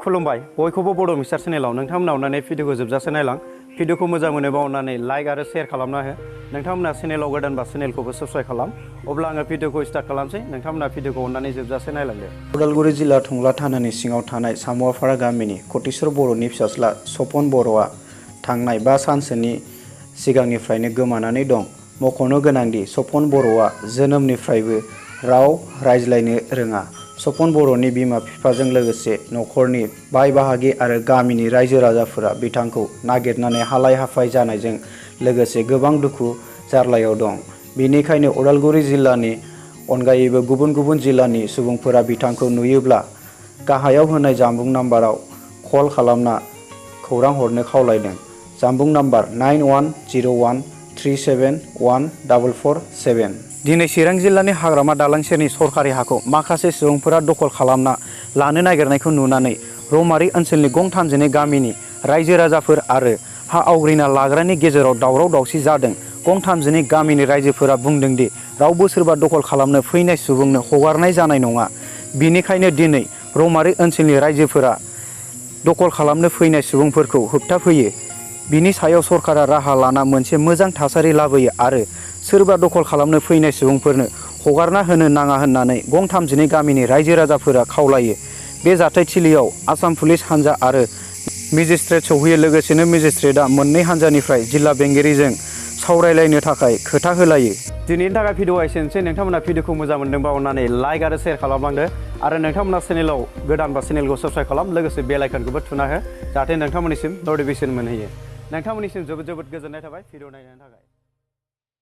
खुलुमबाय बयखौबो बड' मिक्सार चेनेलाव नोंथांमोना अननानै भिडिअखौ जोबजासे नायलां भिडिअखौ मोजां मोनोबा अननानै लाइक आरो शेयार खालामना हो नोंथांमोना चेनेलाव गोदानबा चेनेलखौबो साबस्क्राइब खालाम अब्ला आङो भिडिअखौ स्टार्ट खालामसै नोंथांमोना भिडिअखौ अननानै जोबजासे नायलांदो। उदालगुरि जिल्ला टंला थानानि सिङाव थानाय सामुवापारा गामिनि कटेश्वर बर'नि फिसाज्ला सपन बर'आ थांनाय 5 सानसोनि सिगांनिफ्रायनो गोमानानै दं। मख'नो गोनांदि सपन बर'आ जोनोमनिफ्रायबो राव रायज्लायनो रोङा। सपन बर'नि बिमा बिफाजों लोगोसे न'खरनि बाय बाहागि आरो गामिनि रायजो राजाफोरा बिथांखौ नागिरनानै हालाय हाफाय जानायजों लोगोसे गोबां दुखु जारलायाव दं। बेनिखायनो उदालगुरि जिल्लानि अनगायैबो गुबुन गुबुन जिल्लानि सुबुंफोरा बिथांखौ नुयोब्ला गाहायाव होनाय जानबुं नाम्बाराव कल खालामना खौरां हरनो खावलायदों। जानबुं नाम्बार 9101371447। दिनै चिरां जिल्लानि हाग्रामा दालां सेरनि सरकारि हाखौ माखासे सुबुंफोरा दखल खालामना लानो नागिरनायखौ नुनानै रौमारि ओनसोलनि गं 3 गामिनि रायजो राजाफोर आरो हा आवग्रिना लाग्रानि गेजेराव दावराव दावसि जादों। गं 3 गामिनि रायजोफोरा बुंदोंदि रावबो सोरबा दखल खालामनो फैनाय सुबुंनो हगारनाय जानाय नङा। बिनिखायनो दिनै रौमारि ओनसोलनि रायजोफोरा दखल खालामनो फैनाय सुबुंफोरखौ होबथाफैयो। बिनि सायाव सरकारा राहा लाना मोनसे मोजां थासारि लाबोयो आरो सोरबा दखल खालामनो फैनाय सुबुंफोरनो हगारना होनो नाङा होननानै गं 3 गामिनि रायजो राजाफोरा खावलायो। बे जाथायथिलियाव आसाम पुलिस हान्जा आरो मेजिस्ट्रेट सौहैयो। लोगोसेनो मेजिस्ट्रेटआ मोननै हान्जानिफ्राय जिल्ला बेंगिरिजों सावरायलायनो थाखाय खोथा होलायो। दिनैनि थाखाय भिडिअआ एसेनोसै। नोंथांमोना भिडिअखौ मोजां मोनदोंबा अननानै लाइक आरो शेयार खालामलांदो आरो नोंथांमोना चेनेलाव गोदानबा चेनेलखौ साबस्क्राइब खालाम लोगोसे बेल आइकनखौबो थुना हो जाहाथे नोंथांमोननिसिम नटिफिकेसन मोनहैयो। नोंथांमोननिसिम जोबोद जोबोद गोजोननाय थाबाय भिडिअ नायनायनि थाखाय।